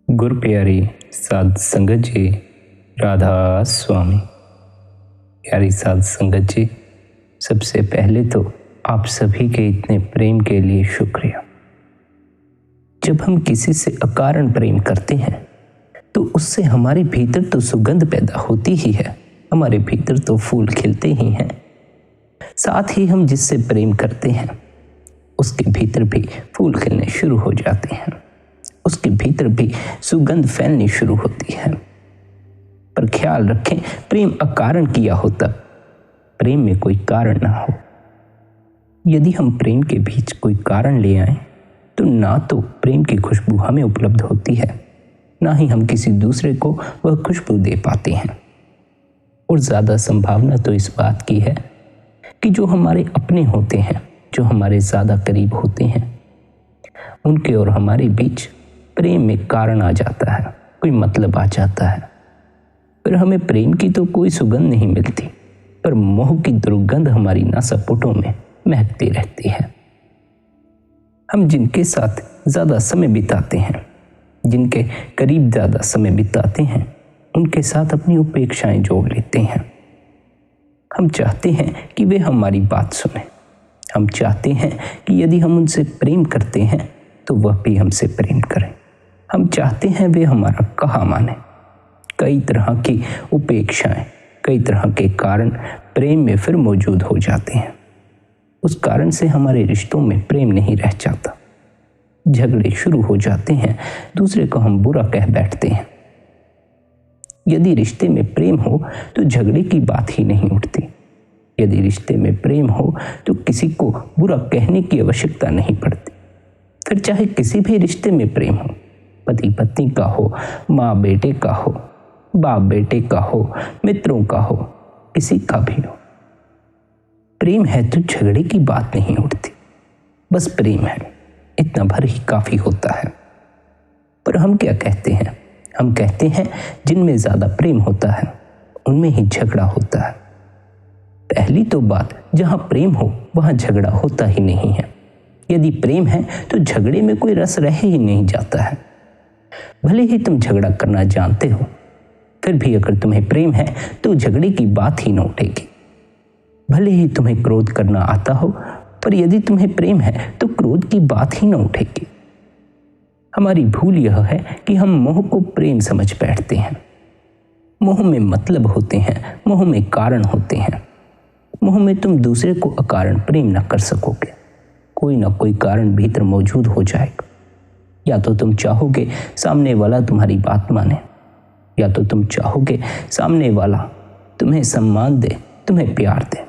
गुरु प्यारी साध संगत जी, राधा स्वामी। प्यारी साध संगत जी, सबसे पहले तो आप सभी के इतने प्रेम के लिए शुक्रिया। जब हम किसी से अकारण प्रेम करते हैं तो उससे हमारे भीतर तो सुगंध पैदा होती ही है, हमारे भीतर तो फूल खिलते ही हैं। साथ ही हम जिससे प्रेम करते हैं उसके भीतर भी फूल खिलने शुरू हो जाते हैं, उसके भीतर भी सुगंध फैलनी शुरू होती है। पर ख्याल रखें, प्रेम अकारण किया हो तब, प्रेम में कोई कारण ना हो। यदि हम प्रेम के बीच कोई कारण ले आए तो ना तो प्रेम की खुशबू हमें उपलब्ध होती है, ना ही हम किसी दूसरे को वह खुशबू दे पाते हैं। और ज़्यादा संभावना तो इस बात की है कि जो हमारे अपने होते हैं, जो हमारे ज़्यादा करीब होते हैं, उनके और हमारे बीच प्रेम में कारण आ जाता है, कोई मतलब आ जाता है। पर हमें प्रेम की तो कोई सुगंध नहीं मिलती, पर मोह की दुर्गंध हमारी नासापुटों में महकती रहती है। हम जिनके साथ ज़्यादा समय बिताते हैं, जिनके करीब ज़्यादा समय बिताते हैं, उनके साथ अपनी उपेक्षाएं जोड़ लेते हैं। हम चाहते हैं कि वे हमारी बात सुने, हम चाहते हैं कि यदि हम उनसे प्रेम करते हैं तो वह भी हमसे प्रेम करें। हम चाहते हैं वे हमारा कहा माने। कई तरह की उपेक्षाएं, कई तरह के कारण प्रेम में फिर मौजूद हो जाते हैं। उस कारण से हमारे रिश्तों में प्रेम नहीं रह जाता, झगड़े शुरू हो जाते हैं, दूसरे को हम बुरा कह बैठते हैं। यदि रिश्ते में प्रेम हो तो झगड़े की बात ही नहीं उठती। यदि रिश्ते में प्रेम हो तो किसी को बुरा कहने की आवश्यकता नहीं पड़ती। फिर चाहे किसी भी रिश्ते में प्रेम हो, पति पत्नी का हो, माँ बेटे का हो, बाप बेटे का हो, मित्रों का हो, किसी का भी हो, प्रेम है तो झगड़े की बात नहीं उठती। बस प्रेम है, इतना भर ही काफी होता है। पर हम क्या कहते हैं? हम कहते हैं जिनमें ज्यादा प्रेम होता है उनमें ही झगड़ा होता है। पहली तो बात, जहां प्रेम हो वहां झगड़ा होता ही नहीं है। यदि प्रेम है तो झगड़े में कोई रस रह ही नहीं जाता है। भले ही तुम झगड़ा करना जानते हो, फिर भी अगर तुम्हें प्रेम है तो झगड़े की बात ही न उठेगी। भले ही तुम्हें क्रोध करना आता हो, पर यदि तुम्हें प्रेम है तो क्रोध की बात ही न उठेगी। हमारी भूल यह है कि हम मोह को प्रेम समझ बैठते हैं। मोह में मतलब होते हैं, मोह में कारण होते हैं। मोह में तुम दूसरे को अकारण प्रेम न कर सकोगे, कोई ना कोई कारण भीतर मौजूद हो जाएगा। या तो तुम चाहोगे सामने वाला तुम्हारी बात माने, या तो तुम चाहोगे सामने वाला तुम्हें सम्मान दे, तुम्हें प्यार दे।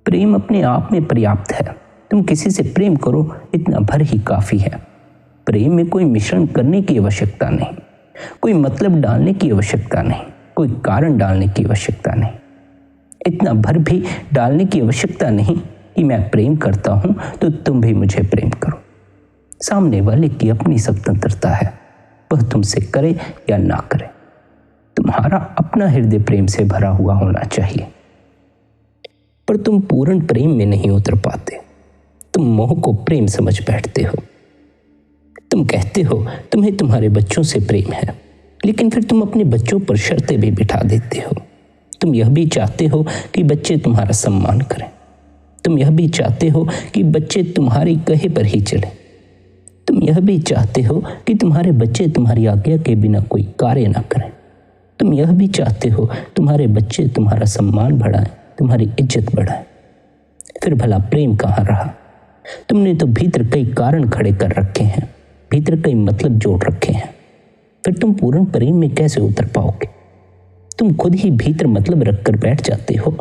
प्रेम अपने आप में पर्याप्त है। तुम किसी से प्रेम करो, इतना भर ही काफी है। प्रेम में कोई मिश्रण करने की आवश्यकता नहीं, कोई मतलब डालने की आवश्यकता नहीं, कोई कारण डालने की आवश्यकता नहीं। इतना भर भी डालने की आवश्यकता नहीं कि मैं प्रेम करता हूं तो तुम भी मुझे प्रेम करो। सामने वाले की अपनी स्वतंत्रता है, वह तुमसे करे या ना करे। तुम्हारा अपना हृदय प्रेम से भरा हुआ होना चाहिए। पर तुम पूर्ण प्रेम में नहीं उतर पाते। तुम मोह को प्रेम समझ बैठते हो। तुम कहते हो तुम्हें तुम्हारे बच्चों से प्रेम है, लेकिन फिर तुम अपने बच्चों पर शर्तें भी बिठा देते हो। तुम यह भी चाहते हो कि बच्चे तुम्हारा सम्मान करें। तुम यह भी चाहते हो कि बच्चे तुम्हारी कहे पर ही चले। तुम यह भी चाहते हो कि तुम्हारे बच्चे तुम्हारी आज्ञा के बिना कोई कार्य न करें। तुम यह भी चाहते हो तुम्हारे बच्चे तुम्हारा सम्मान बढ़ाएं, तुम्हारी इज्जत बढ़ाएं। फिर भला प्रेम कहाँ रहा? तुमने तो भीतर कई कारण खड़े कर रखे हैं, भीतर कई मतलब जोड़ रखे हैं। फिर तुम पूर्ण प्रेम में कैसे उतर पाओगे? तुम खुद ही भीतर मतलब रखकर बैठ जाते हो।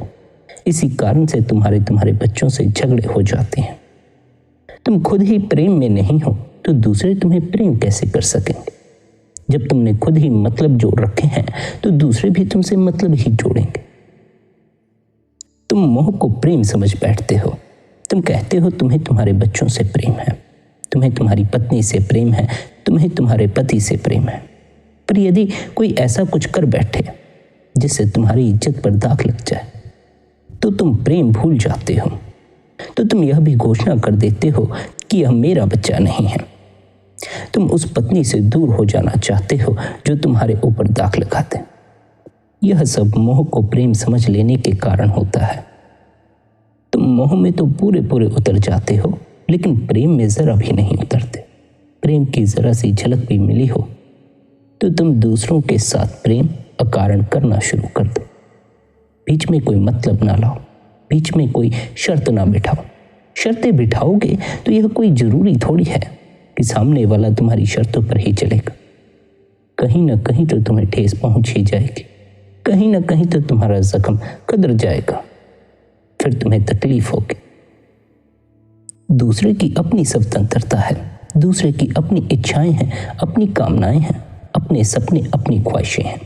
इसी कारण से तुम्हारे बच्चों से झगड़े हो जाते हैं। तुम खुद ही प्रेम में नहीं हो तो दूसरे तुम्हें प्रेम कैसे कर सकेंगे? जब तुमने खुद ही मतलब जोड़ रखे हैं तो दूसरे भी तुमसे मतलब ही जोड़ेंगे। तुम मोह को प्रेम समझ बैठते हो। तुम कहते हो तुम्हें तुम्हारे बच्चों से प्रेम है, तुम्हें तुम्हारी पत्नी से प्रेम है, तुम्हें तुम्हारे पति से प्रेम है। पर यदि कोई ऐसा कुछ कर बैठे जिससे तुम्हारी इज्जत पर दाग लग जाए तो तुम प्रेम भूल जाते हो। तो तुम यह भी घोषणा कर देते हो कि यह मेरा बच्चा नहीं है, तुम उस पत्नी से दूर हो जाना चाहते हो जो तुम्हारे ऊपर दाग लगाते। यह सब मोह को प्रेम समझ लेने के कारण होता है। तुम मोह में तो पूरे पूरे उतर जाते हो, लेकिन प्रेम में जरा भी नहीं उतरते। प्रेम की जरा सी झलक भी मिली हो तो तुम दूसरों के साथ प्रेम अकारण करना शुरू कर दो। बीच में कोई मतलब ना लाओ, बीच में कोई शर्त ना बिठाओ। शर्तें बिठाओगे तो यह कोई जरूरी थोड़ी है कि सामने वाला तुम्हारी शर्तों पर ही चलेगा। कहीं ना कहीं तो तुम्हें ठेस पहुंच ही जाएगी, कहीं ना कहीं तो तुम्हारा जख्म कदर जाएगा, फिर तुम्हें तकलीफ होगी। दूसरे की अपनी स्वतंत्रता है, दूसरे की अपनी इच्छाएं हैं, अपनी कामनाएं हैं, अपने सपने, अपनी ख्वाहिशें हैं।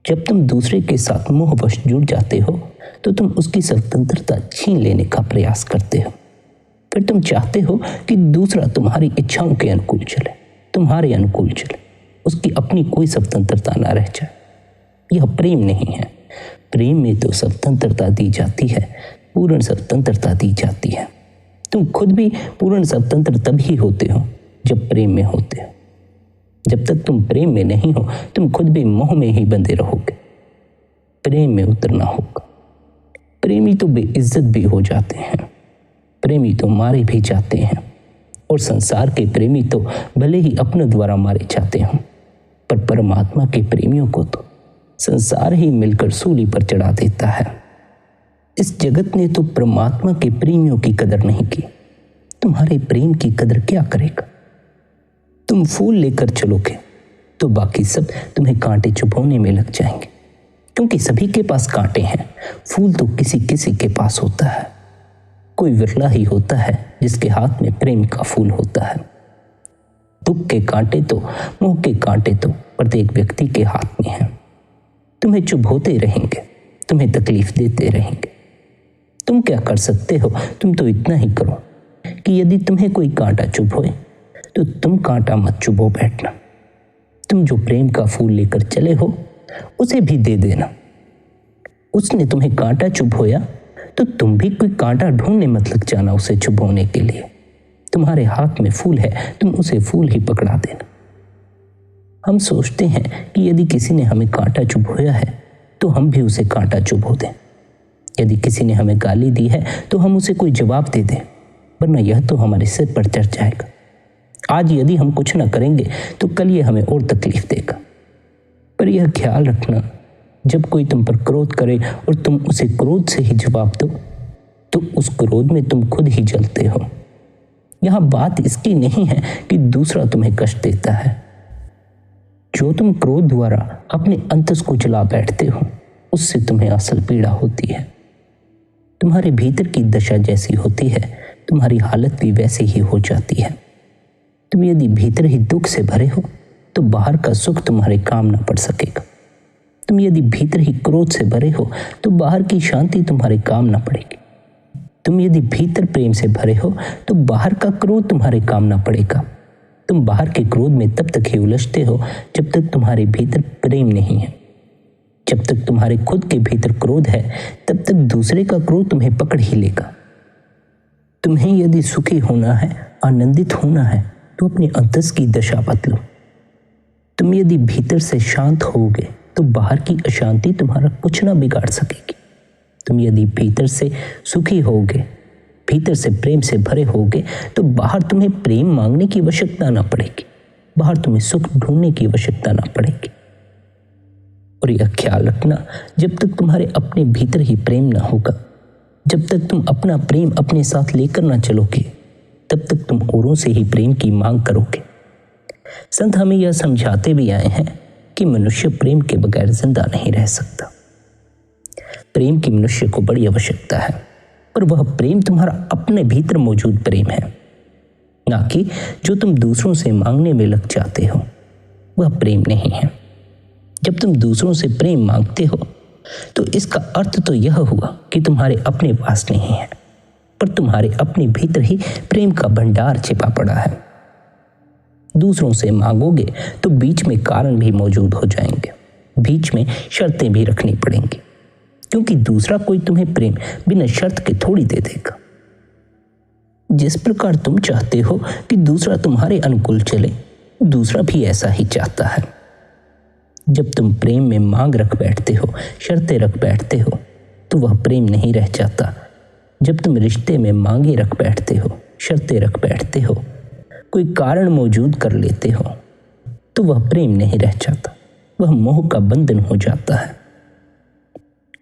जब तुम दूसरे के साथ मोहवश जुड़ जाते हो तो तुम उसकी स्वतंत्रता छीन लेने का प्रयास करते हो। फिर तुम चाहते हो कि दूसरा तुम्हारी इच्छाओं के अनुकूल चले, तुम्हारे अनुकूल चले, उसकी अपनी कोई स्वतंत्रता ना रह जाए। यह प्रेम नहीं है। प्रेम में तो स्वतंत्रता दी जाती है, पूर्ण स्वतंत्रता दी जाती है। तुम खुद भी पूर्ण स्वतंत्र तभी होते हो जब प्रेम में होते हो। जब तक तुम प्रेम में नहीं हो तुम खुद भी मोह में ही बंधे रहोगे। प्रेम में उतरना होगा। प्रेमी तो बेइज्जत भी हो जाते हैं, प्रेमी तो मारे भी जाते हैं, और संसार के प्रेमी तो भले ही अपने द्वारा मारे जाते हों, पर परमात्मा के प्रेमियों को तो संसार ही मिलकर सूली पर चढ़ा देता है। इस जगत ने तो परमात्मा के प्रेमियों की कदर नहीं की। तुम्हारे प्रेम की कदर क्या करेगा? तुम फूल लेकर चलोगे तो बाकी सब तुम्हें कांटे चुभोने में लग जाएंगे, क्योंकि सभी के पास कांटे हैं। फूल तो किसी किसी के पास होता है, कोई विरला ही होता है जिसके हाथ में प्रेम का फूल होता है। दुख के कांटे तो, मोह के कांटे तो प्रत्येक व्यक्ति के हाथ में हैं। तुम्हें चुभोते रहेंगे, तुम्हें तकलीफ देते रहेंगे। तुम क्या कर सकते हो? तुम तो इतना ही करो कि यदि तुम्हें कोई कांटा चुभोए तो तुम कांटा मत चुभो बैठना। तुम जो प्रेम का फूल लेकर चले हो उसे भी दे देना। उसने तुम्हें कांटा चुभोया तो तुम भी कोई कांटा ढूंढने मत लग जाना उसे चुभोने के लिए। तुम्हारे हाथ में फूल है, तुम उसे फूल ही पकड़ा देना। हम सोचते हैं कि यदि किसी ने हमें कांटा चुभोया है तो हम भी उसे कांटा चुभो दें। यदि किसी ने हमें गाली दी है तो हम उसे कोई जवाब दे दें, वरना यह तो हमारे सिर पर चढ़ जाएगा। आज यदि हम कुछ न करेंगे तो कल ये हमें और तकलीफ देगा। पर यह ख्याल रखना, जब कोई तुम पर क्रोध करे और तुम उसे क्रोध से ही जवाब दो तो उस क्रोध में तुम खुद ही जलते हो। यह बात इसकी नहीं है कि दूसरा तुम्हें कष्ट देता है। जो तुम क्रोध द्वारा अपने अंतस को जला बैठते हो उससे तुम्हें असल पीड़ा होती है। तुम्हारे भीतर की दशा जैसी होती है तुम्हारी हालत भी वैसी ही हो जाती है। तुम यदि भीतर ही दुख से भरे हो तो बाहर का सुख तुम्हारे काम न पड़ सकेगा। तुम यदि भीतर ही क्रोध से भरे हो तो बाहर की शांति तुम्हारे काम न पड़ेगी। तुम यदि भीतर प्रेम से भरे हो तो बाहर का क्रोध तुम्हारे काम न पड़ेगा। तुम बाहर के क्रोध में तब तक ही उलझते हो जब तक तुम्हारे भीतर प्रेम नहीं है। जब तक तुम्हारे खुद के भीतर क्रोध है तब तक दूसरे का क्रोध तुम्हें पकड़ ही लेगा। तुम्हें यदि सुखी होना है, आनंदित होना है तो अपने अंतस की दशा बदलो। तुम यदि भीतर से शांत होगे तो बाहर की अशांति तुम्हारा कुछ ना बिगाड़ सकेगी। तुम यदि भीतर से सुखी होगे, भीतर से प्रेम से भरे होगे तो बाहर तुम्हें प्रेम मांगने की आवश्यकता ना पड़ेगी, बाहर तुम्हें सुख ढूंढने की आवश्यकता ना पड़ेगी। और यह ख्याल रखना, जब तक तुम्हारे अपने भीतर ही प्रेम ना होगा, जब तक तुम अपना प्रेम अपने साथ लेकर ना चलोगे, तब तक तुम औरों से ही प्रेम की मांग करोगे। संत हमें यह समझाते भी आए हैं कि मनुष्य प्रेम के बगैर जिंदा नहीं रह सकता। प्रेम की मनुष्य को बड़ी आवश्यकता है, पर वह प्रेम तुम्हारा अपने भीतर मौजूद प्रेम है, ना कि जो तुम दूसरों से मांगने में लग जाते हो। वह प्रेम नहीं है। जब तुम दूसरों से प्रेम मांगते हो तो इसका अर्थ तो यह हुआ कि तुम्हारे अपने पास नहीं है, पर तुम्हारे अपने भीतर ही प्रेम का भंडार छिपा पड़ा है। दूसरों से मांगोगे तो बीच में कारण भी मौजूद हो जाएंगे, बीच में शर्तें भी रखनी पड़ेंगी, क्योंकि दूसरा कोई तुम्हें प्रेम बिना शर्त के थोड़ी दे देगा। जिस प्रकार तुम चाहते हो कि दूसरा तुम्हारे अनुकूल चले, दूसरा भी ऐसा ही चाहता है। जब तुम प्रेम में मांग रख बैठते हो, शर्तें रख बैठते हो, तो वह प्रेम नहीं रह जाता। जब तुम रिश्ते में मांगे रख बैठते हो, शर्तें रख बैठते हो, कोई कारण मौजूद कर लेते हो, तो वह प्रेम नहीं रह जाता, वह मोह का बंधन हो जाता है।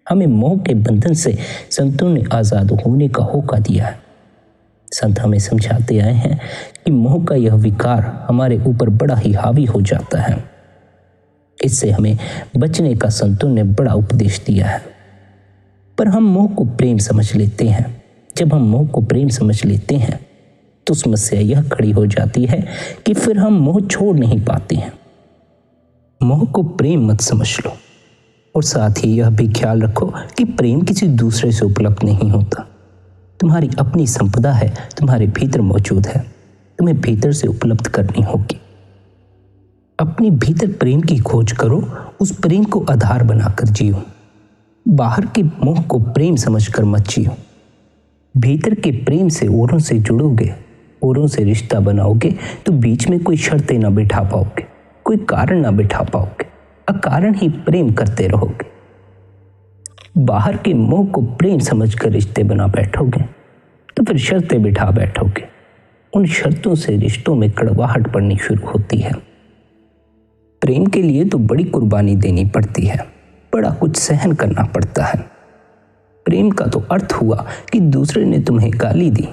हमें मोह के बंधन से संतों ने आजाद होने का होका दिया है। संत हमें समझाते आए हैं कि मोह का यह विकार हमारे ऊपर बड़ा ही हावी हो जाता है। इससे हमें बचने का संतों ने बड़ा उपदेश दिया है। पर हम मोह को प्रेम समझ लेते हैं। जब हम मोह को प्रेम समझ लेते हैं तो समस्या यह खड़ी हो जाती है कि फिर हम मोह छोड़ नहीं पाते हैं। मोह को प्रेम मत समझ लो, और साथ ही यह भी ख्याल रखो कि प्रेम किसी दूसरे से उपलब्ध नहीं होता। तुम्हारी अपनी संपदा है, तुम्हारे भीतर मौजूद है, तुम्हें भीतर से उपलब्ध करनी होगी। अपनी भीतर प्रेम की खोज करो, उस प्रेम को आधार बनाकर जियो। बाहर के मोह को प्रेम समझकर मत जियो। भीतर के प्रेम से औरों से जुड़ोगे, औरों से रिश्ता बनाओगे, तो बीच में कोई शर्तें ना बिठा पाओगे, कोई कारण ना बिठा पाओगे, अकारण ही प्रेम करते रहोगे। बाहर के मोह को प्रेम समझकर रिश्ते बना बैठोगे तो फिर शर्तें बिठा बैठोगे। उन शर्तों से रिश्तों में कड़वाहट पड़नी शुरू होती है। प्रेम के लिए तो बड़ी कुर्बानी देनी पड़ती है, बड़ा कुछ सहन करना पड़ता है। प्रेम का तो अर्थ हुआ कि दूसरे ने तुम्हें गाली दी,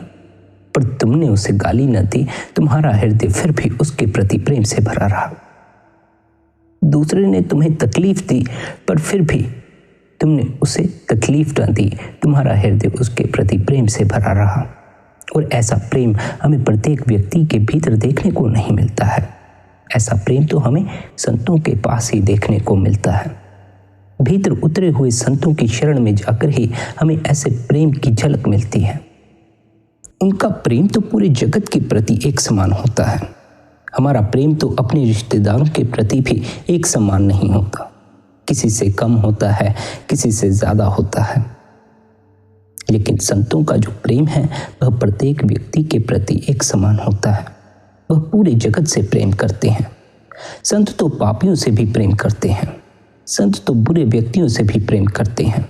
पर तुमने उसे गाली न दी, तुम्हारा हृदय फिर भी उसके प्रति प्रेम से भरा रहा। दूसरे ने तुम्हें तकलीफ दी, पर फिर भी तुमने उसे तकलीफ न दी, तुम्हारा हृदय उसके प्रति प्रेम से भरा रहा। और ऐसा प्रेम हमें प्रत्येक व्यक्ति के भीतर देखने को नहीं मिलता है। ऐसा प्रेम तो हमें संतों के पास ही देखने को मिलता है। भीतर उतरे हुए संतों की शरण में जाकर ही हमें ऐसे प्रेम की झलक मिलती है। उनका प्रेम तो पूरे जगत के प्रति एक समान होता है। हमारा प्रेम तो अपने रिश्तेदारों के प्रति भी एक समान नहीं होता, किसी से कम होता है, किसी से ज्यादा होता है। लेकिन संतों का जो प्रेम है वह प्रत्येक व्यक्ति के प्रति एक समान होता है। वह पूरे जगत से प्रेम करते हैं। संत तो पापियों से भी प्रेम करते हैं, संत तो बुरे व्यक्तियों से भी प्रेम करते हैं।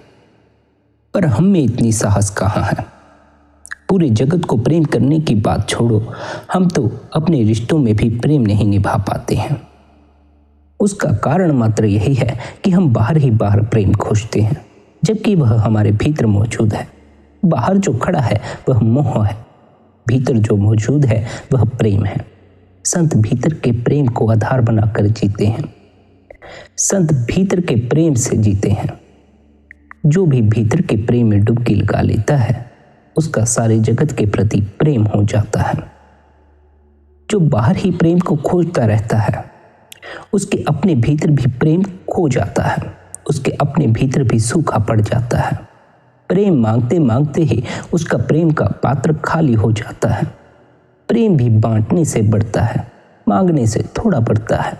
पर हम में इतनी साहस कहाँ है? पूरे जगत को प्रेम करने की बात छोड़ो, हम तो अपने रिश्तों में भी प्रेम नहीं निभा पाते हैं। उसका कारण मात्र यही है कि हम बाहर ही बाहर प्रेम खोजते हैं, जबकि वह हमारे भीतर मौजूद है। बाहर जो खड़ा है वह मोह है, भीतर जो मौजूद है वह प्रेम है। संत भीतर के प्रेम को आधार बनाकर जीते हैं। संत भीतर के प्रेम से जीते हैं। जो भी भीतर के प्रेम में डुबकी लगा लेता है उसका सारे जगत के प्रति प्रेम हो जाता है। जो बाहर ही प्रेम को खोजता रहता है उसके अपने भीतर भी प्रेम खो जाता है, उसके अपने भीतर भी सूखा पड़ जाता है। प्रेम मांगते मांगते ही उसका प्रेम का पात्र खाली हो जाता है। प्रेम भी बांटने से बढ़ता है, मांगने से थोड़ा बढ़ता है।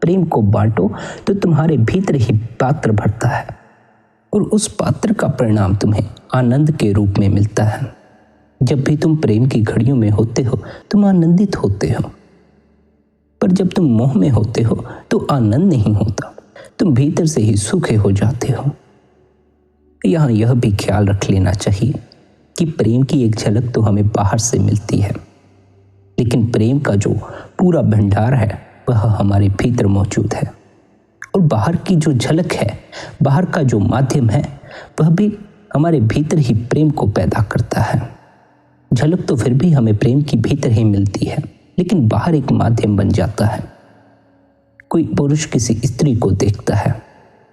प्रेम को बांटो तो तुम्हारे भीतर ही पात्र भरता है और उस पात्र का परिणाम तुम्हें आनंद के रूप में मिलता है। जब भी तुम प्रेम की घड़ियों में होते हो तुम आनंदित होते हो, पर जब तुम मोह में होते हो तो आनंद नहीं होता, तुम भीतर से ही सूखे हो जाते हो। यहाँ यह भी ख्याल रख लेना चाहिए कि प्रेम की एक झलक तो हमें बाहर से मिलती है, लेकिन प्रेम का जो पूरा भंडार है वह हमारे भीतर मौजूद है। और बाहर की जो झलक है, बाहर का जो माध्यम है, वह भी हमारे भीतर ही प्रेम को पैदा करता है। झलक तो फिर भी हमें प्रेम की भीतर ही मिलती है, लेकिन बाहर एक माध्यम बन जाता है। कोई पुरुष किसी स्त्री को देखता है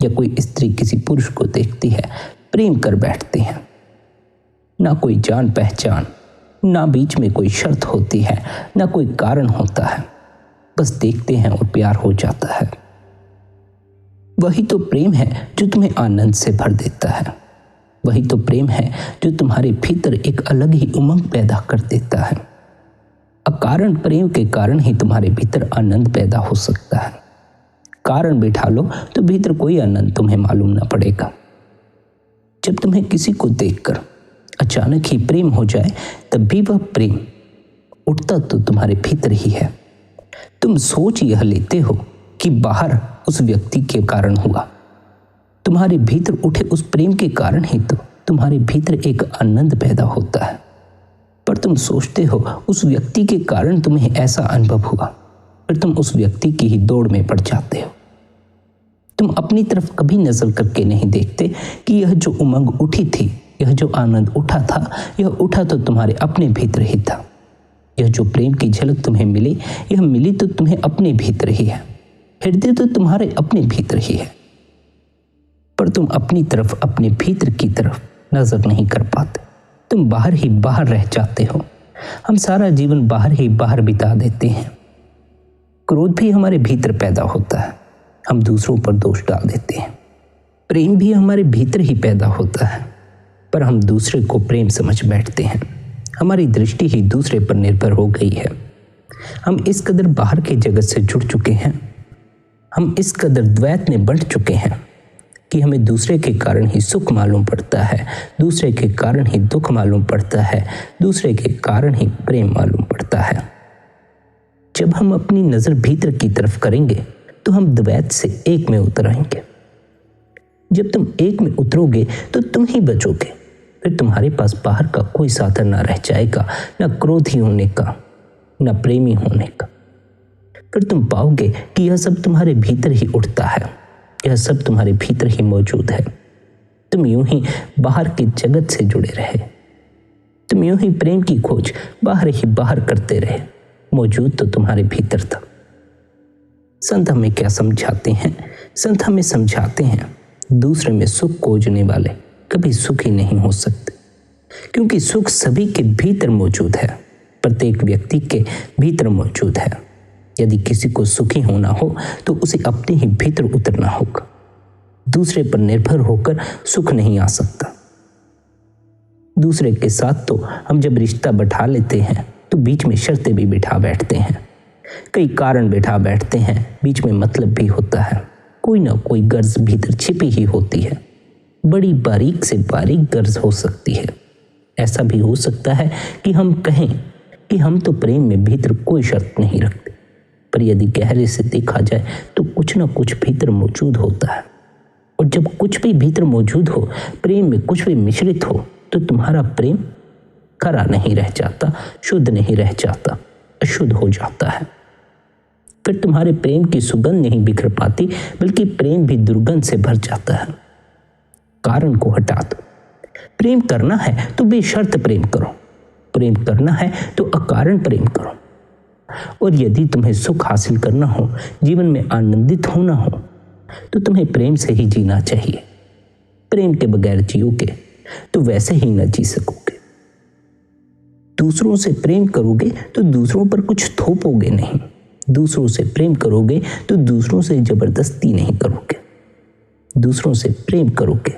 या कोई स्त्री किसी पुरुष को देखती है, प्रेम कर बैठते हैं। ना कोई जान पहचान, ना बीच में कोई शर्त होती है, ना कोई कारण होता है, बस देखते हैं और प्यार हो जाता है। वही तो प्रेम है जो तुम्हें आनंद से भर देता है। वही तो प्रेम है जो तुम्हारे भीतर एक अलग ही उमंग पैदा कर देता है। अकारण प्रेम के कारण ही तुम्हारे भीतर आनंद पैदा हो सकता है। कारण बिठा लो तो भीतर कोई आनंद तुम्हें मालूम ना पड़ेगा। जब तुम्हें किसी को देखकर अचानक ही प्रेम हो जाए तब भी वह प्रेम उठता तो तुम्हारे भीतर ही है। तुम सोच यह लेते हो कि बाहर उस व्यक्ति के कारण हुआ, तुम्हारे भीतर उठे उस प्रेम के कारण ही तो तुम्हारे भीतर एक आनंद पैदा होता है। पर तुम सोचते हो उस व्यक्ति के कारण तुम्हें ऐसा अनुभव हुआ, फिर तुम उस व्यक्ति की ही दौड़ में पड़ जाते हो। तुम अपनी तरफ कभी नजर करके नहीं देखते कि यह जो उमंग उठी थी, यह जो आनंद उठा था, यह उठा तो तुम्हारे अपने भीतर ही था। यह जो प्रेम की झलक तुम्हें मिली, यह मिली तो तुम्हें अपने भीतर ही है। हृदय तो तुम्हारे अपने भीतर ही है, पर तुम अपनी तरफ, अपने भीतर की तरफ नजर नहीं कर पाते। तुम बाहर ही बाहर रह जाते हो। हम सारा जीवन बाहर ही बाहर बिता देते हैं। क्रोध भी हमारे भीतर पैदा होता है, हम दूसरों पर दोष डाल देते हैं। प्रेम भी हमारे भीतर ही पैदा होता है, पर हम दूसरे को प्रेम समझ बैठते हैं। हमारी दृष्टि ही दूसरे पर निर्भर हो गई है। हम इस कदर बाहर के जगत से जुड़ चुके हैं, हम इस कदर द्वैत में बढ़ चुके हैं कि हमें दूसरे के कारण ही सुख मालूम पड़ता है, दूसरे के कारण ही दुख मालूम पड़ता है, दूसरे के कारण ही प्रेम मालूम पड़ता है। जब हम अपनी नजर भीतर की तरफ करेंगे तो हम द्वैत से एक में उतर आएंगे। जब तुम एक में उतरोगे तो तुम ही बचोगे। फिर तुम्हारे पास बाहर का कोई साधन ना रह जाएगा, ना क्रोधी होने का, ना प्रेमी होने का। फिर तुम पाओगे कि यह सब तुम्हारे भीतर ही उठता है, यह सब तुम्हारे भीतर ही मौजूद है। तुम यूं ही बाहर के जगत से जुड़े रहे, तुम यूं ही प्रेम की खोज बाहर ही बाहर करते रहे, मौजूद तो तुम्हारे भीतर था। संत हमें क्या समझाते हैं? संत हमें समझाते हैं दूसरे में सुख खोजने वाले कभी सुखी नहीं हो सकते, क्योंकि सुख सभी के भीतर मौजूद है, प्रत्येक व्यक्ति के भीतर मौजूद है। यदि किसी को सुखी होना हो तो उसे अपने ही भीतर उतरना होगा। दूसरे पर निर्भर होकर सुख नहीं आ सकता। दूसरे के साथ तो हम जब रिश्ता बैठा लेते हैं तो बीच में शर्तें भी बिठा बैठते हैं, कई कारण बिठा बैठते हैं, बीच में मतलब भी होता है, कोई ना कोई गर्ज भीतर छिपी ही होती है। बड़ी बारीक से बारीक गर्ज हो सकती है। ऐसा भी हो सकता है कि हम कहें कि हम तो प्रेम में भीतर कोई शर्त नहीं रखते, पर यदि गहरे से देखा जाए तो कुछ ना कुछ भीतर मौजूद होता है। और जब कुछ भी भीतर मौजूद हो, प्रेम में कुछ भी मिश्रित हो, तो तुम्हारा प्रेम खरा नहीं रह जाता, शुद्ध नहीं रह जाता, अशुद्ध हो जाता है। फिर तुम्हारे प्रेम की सुगंध नहीं बिखर पाती, बल्कि प्रेम भी दुर्गंध से भर जाता है। कारण को हटा दो। प्रेम करना है तो बेशर्त प्रेम करो, प्रेम करना है तो अकारण प्रेम करो। और यदि तुम्हें सुख हासिल करना हो, जीवन में आनंदित होना हो, तो तुम्हें प्रेम से ही जीना चाहिए। प्रेम के बगैर जियोगे तो वैसे ही न जी सकोगे। दूसरों से प्रेम करोगे तो दूसरों पर कुछ थोपोगे नहीं, दूसरों से प्रेम करोगे तो दूसरों से जबरदस्ती नहीं करोगे। दूसरों से प्रेम करोगे,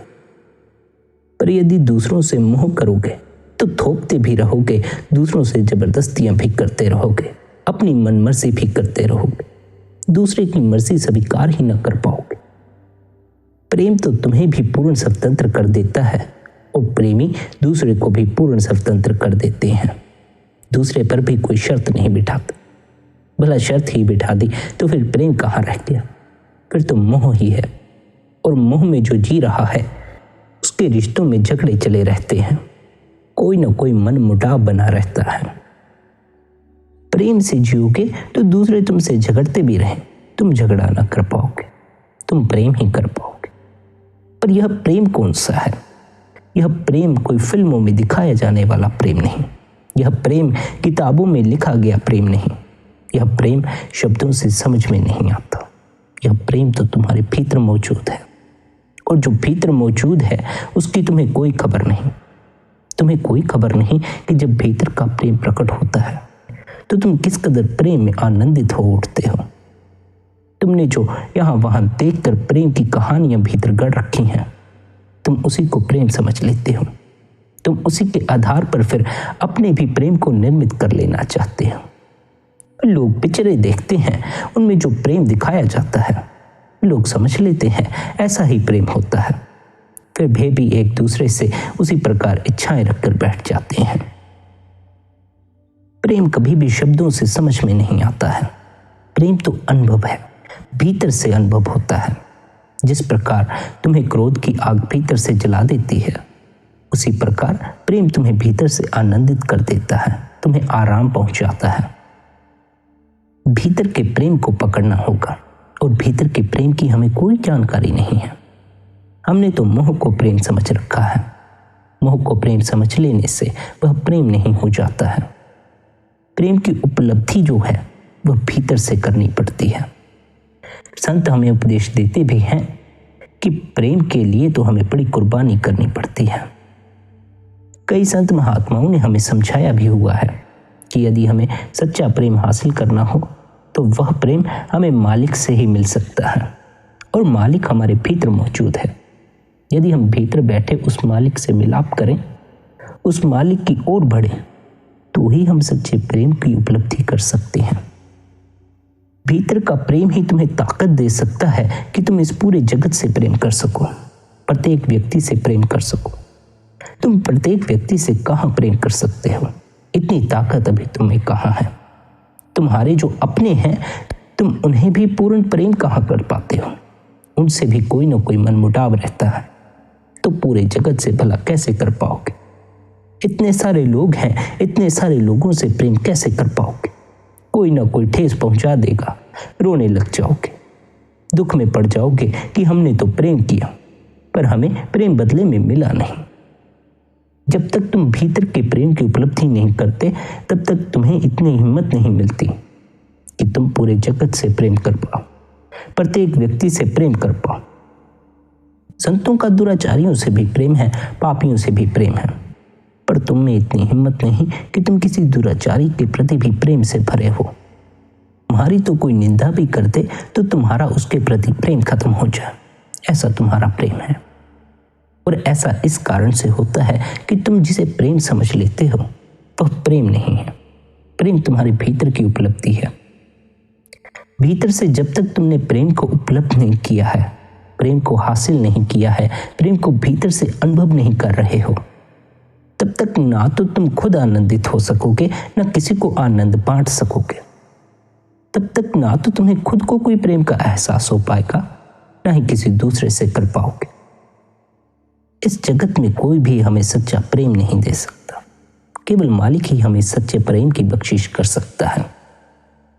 पर यदि दूसरों से मोह करोगे तो थोपते भी रहोगे, दूसरों से जबरदस्तियां भी करते रहोगे, अपनी मनमर्जी भी करते रहोगे, दूसरे की मर्जी स्वीकार ही न कर पाओगे। प्रेम तो तुम्हें भी पूर्ण स्वतंत्र कर देता है, और प्रेमी दूसरे को भी पूर्ण स्वतंत्र कर देते हैं। दूसरे पर भी कोई शर्त नहीं बिठाता। भला शर्त ही बिठा दी तो फिर प्रेम कहाँ रह गया? फिर तो मोह ही है, और मोह में जो जी रहा है उसके रिश्तों में झगड़े चले रहते हैं, कोई ना कोई मन मुटाव बना रहता है। प्रेम से जियोगे तो दूसरे तुमसे झगड़ते भी रहें, तुम झगड़ा ना कर पाओगे, तुम प्रेम ही कर पाओगे। पर यह प्रेम कौन सा है? यह प्रेम कोई फिल्मों में दिखाया जाने वाला प्रेम नहीं, यह प्रेम किताबों में लिखा गया प्रेम नहीं, यह प्रेम शब्दों से समझ में नहीं आता। यह प्रेम तो तुम्हारे भीतर मौजूद है, और जो भीतर मौजूद है उसकी तुम्हें कोई खबर नहीं। तुम्हें कोई खबर नहीं कि जब भीतर का प्रेम प्रकट होता है तो तुम किस कदर प्रेम में आनंदित हो उठते हो। तुमने जो यहाँ वहां देखकर प्रेम की कहानियां भीतर गढ़ रखी हैं, तुम उसी को प्रेम समझ लेते हो। तुम उसी के आधार पर फिर अपने भी प्रेम को निर्मित कर लेना चाहते हो। लोग पिक्चरें देखते हैं, उनमें जो प्रेम दिखाया जाता है लोग समझ लेते हैं ऐसा ही प्रेम होता है। फिर वे भी एक दूसरे से उसी प्रकार इच्छाएं रखकर बैठ जाते हैं। प्रेम कभी भी शब्दों से समझ में नहीं आता है। प्रेम तो अनुभव है, भीतर से अनुभव होता है। जिस प्रकार तुम्हें क्रोध की आग भीतर से जला देती है, उसी प्रकार प्रेम तुम्हें भीतर से आनंदित कर देता है, तुम्हें आराम पहुंचाता है। भीतर के प्रेम को पकड़ना होगा, और भीतर के प्रेम की हमें कोई जानकारी नहीं है। हमने तो मोह को प्रेम समझ रखा है। मोह को प्रेम समझ लेने से वह प्रेम नहीं हो जाता है। प्रेम की उपलब्धि जो है वह भीतर से करनी पड़ती है। संत हमें उपदेश देते भी हैं कि प्रेम के लिए तो हमें बड़ी कुर्बानी करनी पड़ती है। कई संत महात्माओं ने हमें समझाया भी हुआ है कि यदि हमें सच्चा प्रेम हासिल करना हो तो वह प्रेम हमें मालिक से ही मिल सकता है, और मालिक हमारे भीतर मौजूद है। यदि हम भीतर बैठे उस मालिक से मिलाप करें, उस मालिक की ओर बढ़े, तो ही हम सच्चे प्रेम की उपलब्धि कर सकते हैं। भीतर का प्रेम ही तुम्हें ताकत दे सकता है कि तुम इस पूरे जगत से प्रेम कर सको, प्रत्येक व्यक्ति से प्रेम कर सको। तुम प्रत्येक व्यक्ति से कहाँ प्रेम कर सकते हो? इतनी ताकत अभी तुम्हें कहाँ है? तुम्हारे जो अपने हैं, तुम उन्हें भी पूर्ण प्रेम कहाँ कर पाते हो? उनसे भी कोई ना कोई मनमुटाव रहता है, तो पूरे जगत से भला कैसे कर पाओगे? इतने सारे लोग हैं, इतने सारे लोगों से प्रेम कैसे कर पाओगे? कोई ना कोई ठेस पहुंचा देगा, रोने लग जाओगे, दुख में पड़ जाओगे कि हमने तो प्रेम किया पर हमें प्रेम बदले में मिला नहीं। जब तक तुम भीतर के प्रेम की उपलब्धि नहीं करते, तब तक तुम्हें इतनी हिम्मत नहीं मिलती कि तुम पूरे जगत से प्रेम कर पाओ, प्रत्येक व्यक्ति से प्रेम कर पाओ। संतों का दुराचारियों से भी प्रेम है, पापियों से भी प्रेम है, पर तुम में इतनी हिम्मत नहीं कि तुम किसी दुराचारी के प्रति भी प्रेम से भरे हो। तुम्हारी तो कोई निंदा भी कर दे तो तुम्हारा उसके प्रति प्रेम खत्म हो जाए, ऐसा तुम्हारा प्रेम है। और ऐसा इस कारण से होता है कि तुम जिसे प्रेम समझ लेते हो वह प्रेम नहीं है। प्रेम तुम्हारे भीतर की उपलब्धि है। भीतर से जब तक तुमने प्रेम को उपलब्ध नहीं किया है, प्रेम को हासिल नहीं किया है, प्रेम को भीतर से अनुभव नहीं कर रहे हो, तब तक ना तो तुम खुद आनंदित हो सकोगे, ना किसी को आनंद बांट सकोगे। तब तक ना तो तुम्हें खुद को कोई प्रेम का एहसास हो पाएगा, ना ही किसी दूसरे से कर पाओगे। इस जगत में कोई भी हमें सच्चा प्रेम नहीं दे सकता, केवल मालिक ही हमें सच्चे प्रेम की बख्शिश कर सकता है।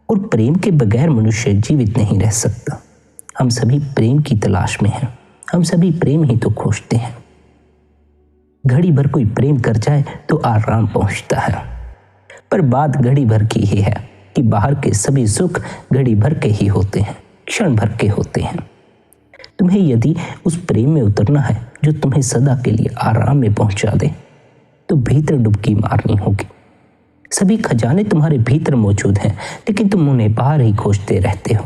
और प्रेम के बगैर मनुष्य जीवित नहीं रह सकता। हम सभी प्रेम की तलाश में हैं, हम सभी प्रेम ही तो खोजते हैं। घड़ी भर कोई प्रेम कर जाए तो आराम पहुंचता है, पर बात घड़ी भर की ही है कि बाहर के सभी सुख घड़ी भर के ही होते हैं, क्षण भर के होते हैं। तुम्हें यदि उस प्रेम में उतरना है जो तुम्हें सदा के लिए आराम में पहुंचा दे, तो भीतर डुबकी मारनी होगी। सभी खजाने तुम्हारे भीतर मौजूद हैं, लेकिन तुम उन्हें बाहर ही खोजते रहते हो।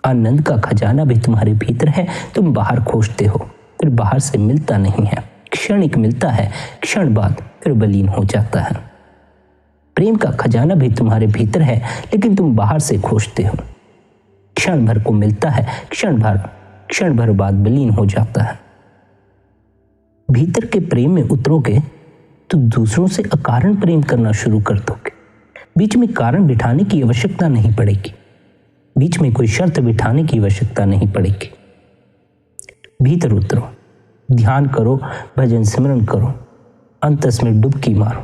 आनंद का खजाना भी तुम्हारे भीतर है, तुम बाहर खोजते हो, फिर बाहर से मिलता नहीं है, क्षणिक मिलता है, क्षण बाद फिर विलीन हो जाता है। प्रेम का खजाना भी तुम्हारे भीतर है, लेकिन तुम बाहर से खोजते हो। क्षण भर को मिलता है, क्षण भर बाद विलीन हो जाता है। भीतर के प्रेम में उतरोगे तो दूसरों से अकारण प्रेम करना शुरू कर दोगे। बीच में कारण बिठाने की आवश्यकता नहीं पड़ेगी, बीच में कोई शर्त बिठाने की आवश्यकता नहीं पड़ेगी। भीतर उतरो, ध्यान करो, भजन सिमरन करो, अंतस में डुबकी मारो।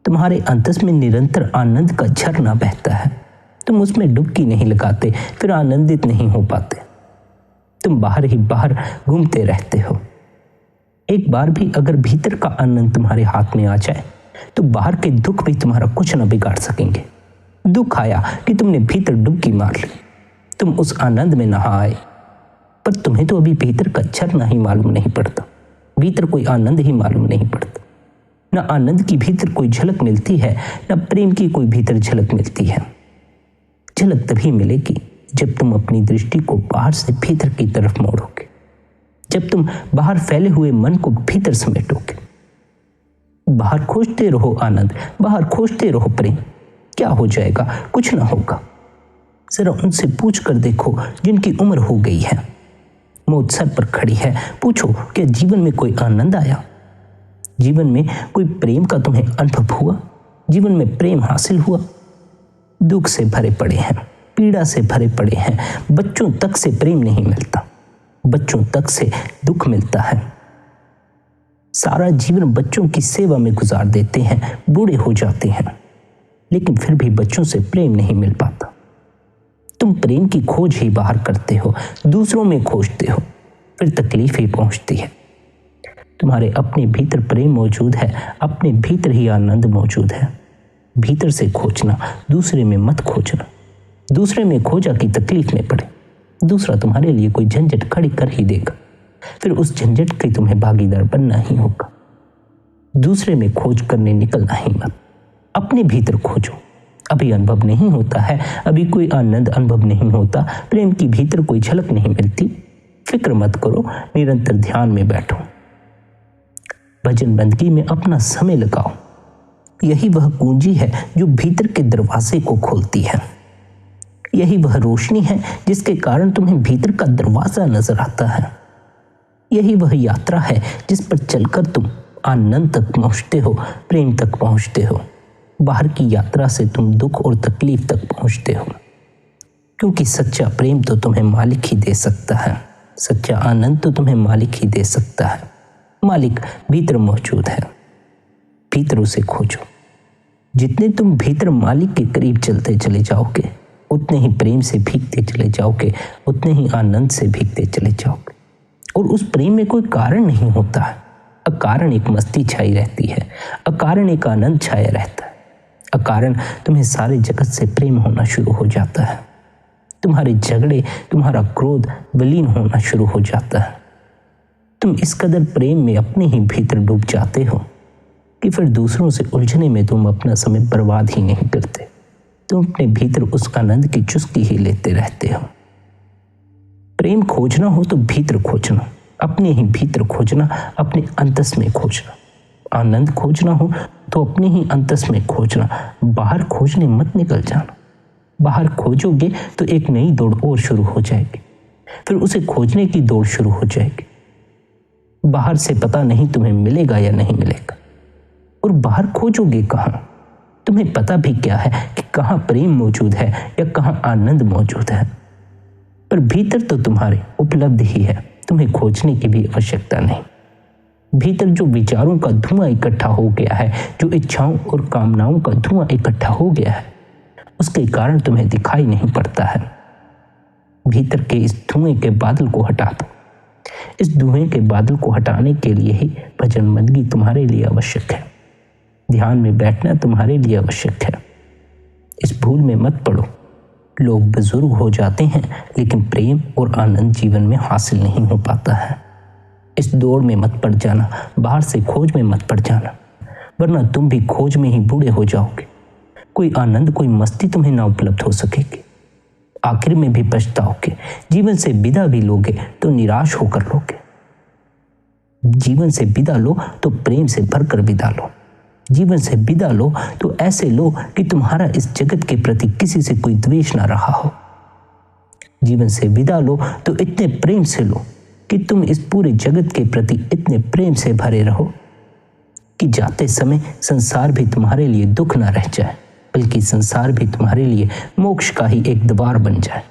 तुम्हारे अंतस में निरंतर आनंद का झरना बहता है। तुम उसमें डुबकी नहीं लगाते, फिर आनंदित नहीं हो पाते। तुम बाहर ही बाहर घूमते रहते हो। एक बार भी अगर भीतर का आनंद तुम्हारे हाथ में आ जाए तो बाहर के दुख भी तुम्हारा कुछ न बिगाड़ सकेंगे। दुख आया कि तुमने भीतर डुबकी मार ली, तुम उस आनंद में नहा आए, पर तुम्हें तो अभी भीतर का झरना ही मालूम नहीं पड़ता, भीतर कोई आनंद ही मालूम नहीं पड़ता। न आनंद की भीतर कोई झलक मिलती है, न प्रेम की कोई भीतर झलक मिलती है। झलक तभी मिलेगी जब तुम अपनी दृष्टि को बाहर से भीतर की तरफ मोड़ोगे, जब तुम बाहर फैले हुए मन को भीतर समेटोगे। बाहर खोजते रहो आनंद, बाहर खोजते रहो प्रेम, क्या हो जाएगा? कुछ ना होगा। जरा उनसे पूछ कर देखो जिनकी उम्र हो गई है, मौत सर पर खड़ी है। पूछो, क्या जीवन में कोई आनंद आया? जीवन में कोई प्रेम का तुम्हें अनुभव हुआ? जीवन में प्रेम हासिल हुआ? दुख से भरे पड़े हैं, पीड़ा से भरे पड़े हैं। बच्चों तक से प्रेम नहीं मिलता, बच्चों तक से दुख मिलता है। सारा जीवन बच्चों की सेवा में गुजार देते हैं, बूढ़े हो जाते हैं, लेकिन फिर भी बच्चों से प्रेम नहीं मिल पाता। तुम प्रेम की खोज ही बाहर करते हो, दूसरों में खोजते हो, फिर तकलीफ ही पहुंचती है। तुम्हारे अपने भीतर प्रेम मौजूद है, अपने भीतर ही आनंद मौजूद है। भीतर से खोजना, दूसरे में मत खोजना। दूसरे में खोजा कि तकलीफ में पड़े, दूसरा तुम्हारे लिए कोई झंझट खड़ी कर ही देगा, फिर उस झंझट के तुम्हें भागीदार बनना ही होगा। दूसरे में खोज करने निकलना ही मत, अपने भीतर खोजो। अभी अनुभव नहीं होता है, अभी कोई आनंद अनुभव नहीं होता, प्रेम की भीतर कोई झलक नहीं मिलती, फिक्र मत करो, निरंतर ध्यान में बैठो, भजन बंदगी में अपना समय लगाओ। यही वह कुंजी है जो भीतर के दरवाजे को खोलती है। यही वह रोशनी है जिसके कारण तुम्हें भीतर का दरवाजा नजर आता है। यही वह यात्रा है जिस पर चलकर तुम आनंद तक पहुंचते हो, प्रेम तक पहुंचते हो। बाहर की यात्रा से तुम दुख और तकलीफ तक पहुंचते हो, क्योंकि सच्चा प्रेम तो तुम्हें मालिक ही दे सकता है, सच्चा आनंद तो तुम्हें मालिक ही दे सकता है। मालिक भीतर मौजूद है, भीतर उसे खोजो। जितने तुम भीतर मालिक के करीब चलते चले जाओगे, उतने ही प्रेम से भीगते चले जाओगे, उतने ही आनंद से भीगते चले जाओगे। और उस प्रेम में कोई कारण नहीं होता है, अकारण एक मस्ती छाई रहती है, अकारण एक आनंद छाया रहता है, अकारण तुम्हें सारे जगत से प्रेम होना शुरू हो जाता है। तुम्हारे झगड़े, तुम्हारा क्रोध विलीन होना शुरू हो जाता है। तुम इस कदर प्रेम में अपने ही भीतर डूब जाते हो कि फिर दूसरों से उलझने में तुम अपना समय बर्बाद ही नहीं करते। तुम अपने भीतर उस आनंद की चुस्की ही लेते रहते हो। प्रेम खोजना हो तो भीतर खोजना, अपने ही भीतर खोजना, अपने अंतस में खोजना। आनंद खोजना हो तो अपने ही अंतस में खोजना, बाहर खोजने मत निकल जाना। बाहर खोजोगे तो एक नई दौड़ और शुरू हो जाएगी, फिर उसे खोजने की दौड़ शुरू हो जाएगी। बाहर से पता नहीं तुम्हें मिलेगा या नहीं मिलेगा, और बाहर खोजोगे कहाँ? तुम्हें पता भी क्या है कि कहाँ प्रेम मौजूद है या कहाँ आनंद मौजूद है। पर भीतर तो तुम्हारे उपलब्ध ही है, तुम्हें खोजने की भी आवश्यकता नहीं। भीतर जो विचारों का धुआं इकट्ठा हो गया है, जो इच्छाओं और कामनाओं का धुआं इकट्ठा हो गया है, उसके कारण तुम्हें दिखाई नहीं पड़ता है। भीतर के इस धुएं के बादल को हटा दो। इस धुएं के बादल को हटाने के लिए ही भजन बंदगी तुम्हारे लिए आवश्यक है, ध्यान में बैठना तुम्हारे लिए आवश्यक है। इस भूल में मत पड़ो। लोग बुजुर्ग हो जाते हैं, लेकिन प्रेम और आनंद जीवन में हासिल नहीं हो पाता है। इस दौड़ में मत पड़ जाना, बाहर से खोज में मत पड़ जाना, वरना तुम भी खोज में ही बूढ़े हो जाओगे। कोई आनंद, कोई मस्ती तुम्हें ना उपलब्ध हो सकेगी। आखिर में भी पछताओगे। जीवन से विदा भी लोगे तो निराश होकर लोगे। जीवन से विदा लो तो प्रेम से भरकर विदा लो। जीवन से विदा लो तो ऐसे लो कि तुम्हारा इस जगत के प्रति किसी से कोई द्वेष ना रहा हो। जीवन से विदा लो तो इतने प्रेम से लो कि तुम इस पूरे जगत के प्रति इतने प्रेम से भरे रहो कि जाते समय संसार भी तुम्हारे लिए दुख ना रह जाए, बल्कि संसार भी तुम्हारे लिए मोक्ष का ही एक द्वार बन जाए।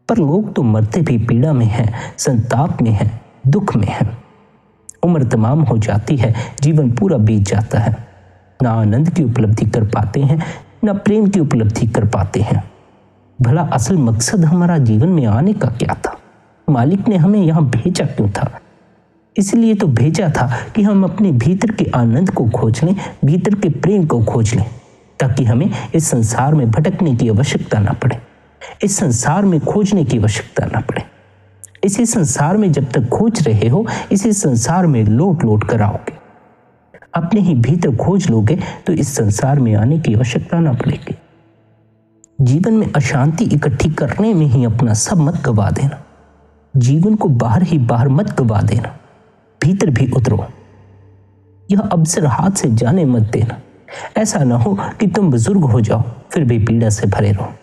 पर लोग तो मरते भी पीड़ा में हैं, संताप में हैं, दुख में हैं। उम्र तमाम हो जाती है, जीवन पूरा बीत जाता है, ना आनंद की उपलब्धि कर पाते हैं, ना प्रेम की उपलब्धि कर पाते हैं। भला असल मकसद हमारा जीवन में आने का क्या था? मालिक ने हमें यहाँ भेजा क्यों था? इसलिए तो भेजा था कि हम अपने भीतर के आनंद को खोज लें, भीतर के प्रेम को खोज लें, ताकि हमें इस संसार में भटकने की आवश्यकता ना पड़े, इस संसार में खोजने की आवश्यकता ना पड़े। इसी संसार में जब तक खोज रहे हो, इसी संसार में लौट लौट कर आओगे। अपने ही भीतर खोज लोगे तो इस संसार में आने की आवश्यकता ना पड़ेगी। जीवन में अशांति इकट्ठी करने में ही अपना सब मत गवा देना। जीवन को बाहर ही बाहर मत गवा देना, भीतर भी उतरो। यह अवसर हाथ से जाने मत देना। ऐसा ना हो कि तुम बुजुर्ग हो जाओ फिर भी पीड़ा से भरे रहो।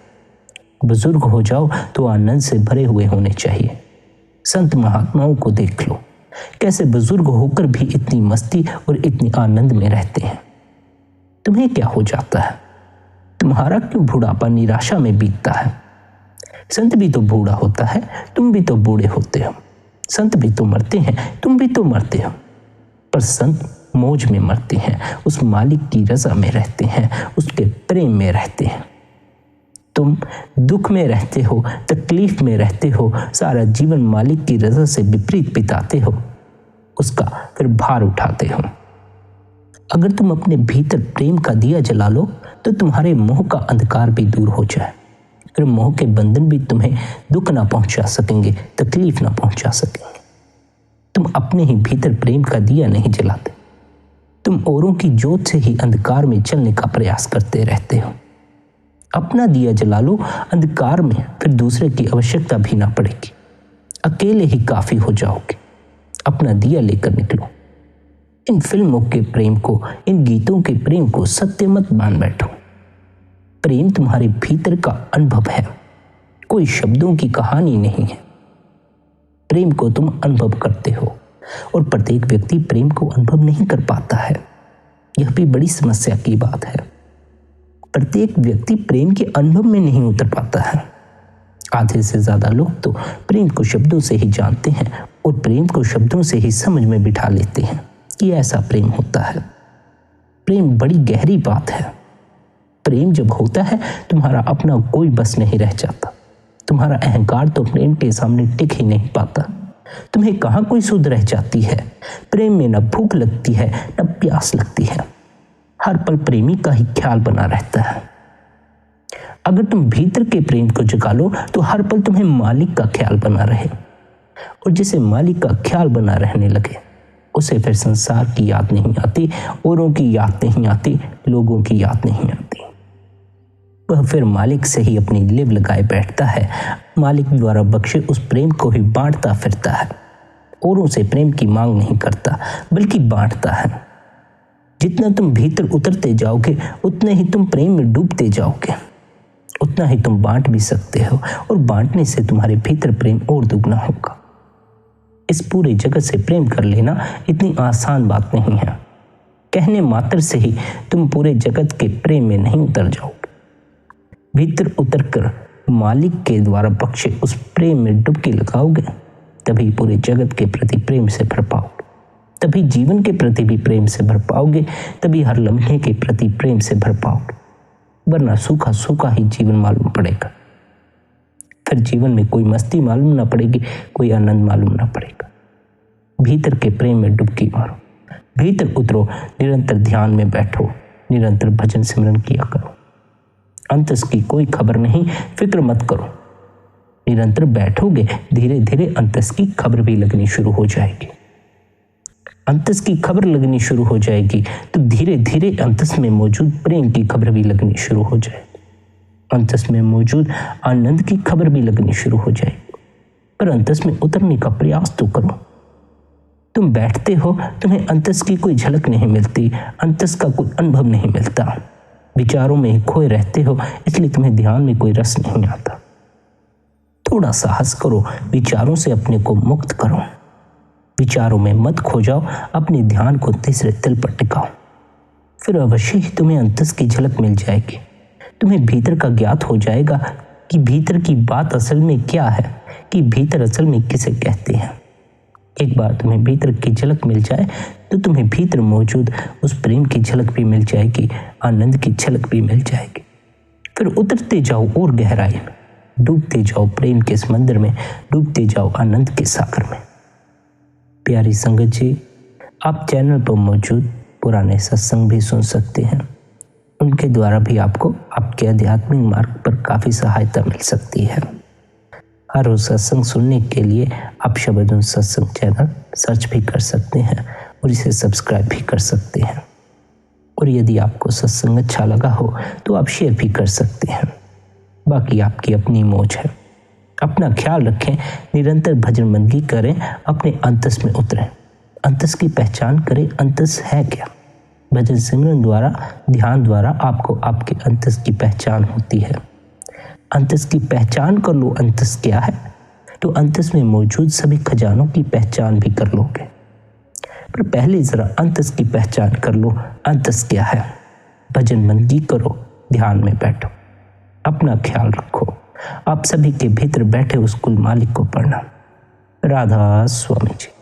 बुजुर्ग हो जाओ तो आनंद से भरे हुए होने चाहिए। संत महात्माओं को देख लो, कैसे बुजुर्ग होकर भी इतनी मस्ती और इतनी आनंद में रहते हैं। तुम्हें क्या हो जाता है? तुम्हारा क्यों बुढ़ापा निराशा में बीतता है? संत भी तो बूढ़ा होता है, तुम भी तो बूढ़े होते हो। संत भी तो मरते हैं, तुम भी तो मरते हो। पर संत मौज में मरते हैं, उस मालिक की रजा में रहते हैं, उसके प्रेम में रहते हैं। तुम दुख में रहते हो, तकलीफ में रहते हो, सारा जीवन मालिक की रजा से विपरीत बिताते हो, उसका फिर भार उठाते हो। अगर तुम अपने भीतर प्रेम का दिया जला लो तो तुम्हारे मोह का अंधकार भी दूर हो जाए। फिर मोह के बंधन भी तुम्हें दुख ना पहुंचा सकेंगे, तकलीफ ना पहुंचा सकेंगे। तुम अपने ही भीतर प्रेम का दिया नहीं जलाते, तुम औरों की जोत से ही अंधकार में चलने का प्रयास करते रहते हो। अपना दिया जला लो अंधकार में, फिर दूसरे की आवश्यकता भी ना पड़ेगी, अकेले ही काफी हो जाओगे। अपना दिया लेकर निकलो। इन फिल्मों के प्रेम को, इन गीतों के प्रेम को सत्य मत मान बैठो। प्रेम तुम्हारे भीतर का अनुभव है, कोई शब्दों की कहानी नहीं है। प्रेम को तुम अनुभव करते हो और प्रत्येक व्यक्ति प्रेम को अनुभव नहीं कर पाता है। यह भी बड़ी समस्या की बात है। प्रत्येक व्यक्ति प्रेम के अनुभव में नहीं उतर पाता है। आधे से ज्यादा लोग तो प्रेम को शब्दों से ही जानते हैं और प्रेम को शब्दों से ही समझ में बिठा लेते हैं कि ऐसा प्रेम होता है। प्रेम बड़ी गहरी बात है। प्रेम जब होता है तुम्हारा अपना कोई बस नहीं रह जाता। तुम्हारा अहंकार तो प्रेम के सामने टिक ही नहीं पाता। तुम्हें कहाँ कोई सुध रह जाती है। प्रेम में न भूख लगती है न प्यास लगती है। हर पल प्रेमी का ही ख्याल बना रहता है। अगर तुम भीतर के प्रेम को जगा लो तो हर पल तुम्हें मालिक का ख्याल बना रहे, और जिसे मालिक का ख्याल बना रहने लगे उसे फिर संसार की याद नहीं आती, औरों की याद नहीं आती, लोगों की याद नहीं आती। वह फिर मालिक से ही अपनी लिव लगाए बैठता है। मालिक द्वारा बख्शे उस प्रेम को ही बांटता फिरता है। औरों से प्रेम की मांग नहीं करता बल्कि बांटता है। जितना तुम भीतर उतरते जाओगे उतने ही तुम प्रेम में डूबते जाओगे, उतना ही तुम बांट भी सकते हो, और बांटने से तुम्हारे भीतर प्रेम और दुगना होगा। इस पूरे जगत से प्रेम कर लेना इतनी आसान बात नहीं है। कहने मात्र से ही तुम पूरे जगत के प्रेम में नहीं उतर जाओगे। भीतर उतरकर मालिक के द्वारा बख्शे उस प्रेम में डुबकी लगाओगे, तभी पूरे जगत के प्रति प्रेम से भर पाओगे, तभी जीवन के प्रति भी प्रेम से भर पाओगे, तभी हर लम्हे के प्रति प्रेम से भर पाओगे। वरना सूखा सूखा ही जीवन मालूम पड़ेगा। फिर जीवन में कोई मस्ती मालूम ना पड़ेगी, कोई आनंद मालूम ना पड़ेगा। भीतर के प्रेम में डुबकी मारो, भीतर उतरो, निरंतर ध्यान में बैठो, निरंतर भजन सिमरन किया करो। अंतस की कोई खबर नहीं, फिक्र मत करो। निरंतर बैठोगे, धीरे धीरे अंतस की खबर भी लगनी शुरू हो जाएगी। अंतस की खबर लगनी शुरू हो जाएगी तो धीरे धीरे अंतस में मौजूद प्रेम की खबर भी लगनी शुरू हो जाएगी। अंतस में मौजूद आनंद की खबर भी लगनी शुरू हो जाएगी। पर अंतस में उतरने का प्रयास तो करो। तुम बैठते हो, तुम्हें अंतस की कोई झलक नहीं मिलती, अंतस का कोई अनुभव नहीं मिलता। विचारों में ही खोए रहते हो, इसलिए तुम्हें ध्यान में कोई रस नहीं आता। थोड़ा साहस करो, विचारों से अपने को मुक्त करो। विचारों में मत खो जाओ, अपने ध्यान को तीसरे तिल पर टिकाओ। फिर अवश्य ही तुम्हें अंतस की झलक मिल जाएगी। तुम्हें भीतर का ज्ञात हो जाएगा कि भीतर की बात असल में क्या है, कि भीतर असल में किसे कहते हैं। एक बार तुम्हें भीतर की झलक मिल जाए तो तुम्हें भीतर मौजूद उस प्रेम की झलक भी मिल जाएगी, आनंद की झलक भी मिल जाएगी। फिर उतरते जाओ और गहराई में, डूबते जाओ प्रेम के समंदर में, डूबते जाओ आनंद के सागर में। प्यारी संगत जी, आप चैनल पर मौजूद पुराने सत्संग भी सुन सकते हैं। उनके द्वारा भी आपको आपके आध्यात्मिक मार्ग पर काफ़ी सहायता मिल सकती है। हर रोज सत्संग सुनने के लिए आप शबद सत्संग चैनल सर्च भी कर सकते हैं और इसे सब्सक्राइब भी कर सकते हैं। और यदि आपको सत्संग अच्छा लगा हो तो आप शेयर भी कर सकते हैं। बाकी आपकी अपनी मौज है। अपना ख्याल रखें, निरंतर भजन बंदगी करें, अपने अंतस में उतरें, अंतस की पहचान करें। अंतस है क्या? भजन सिमरन द्वारा, ध्यान द्वारा आपको आपके अंतस की पहचान होती है। अंतस की पहचान कर लो, अंतस क्या है। तो अंतस में मौजूद सभी खजानों की पहचान भी कर लोगे। पर पहले जरा अंतस की पहचान कर लो। अंतस क्या है? भजन मंदी करो, ध्यान में बैठो, अपना ख्याल रखो। आप सभी के भीतर बैठे उस कुल मालिक को पढ़ना। राधा स्वामी जी।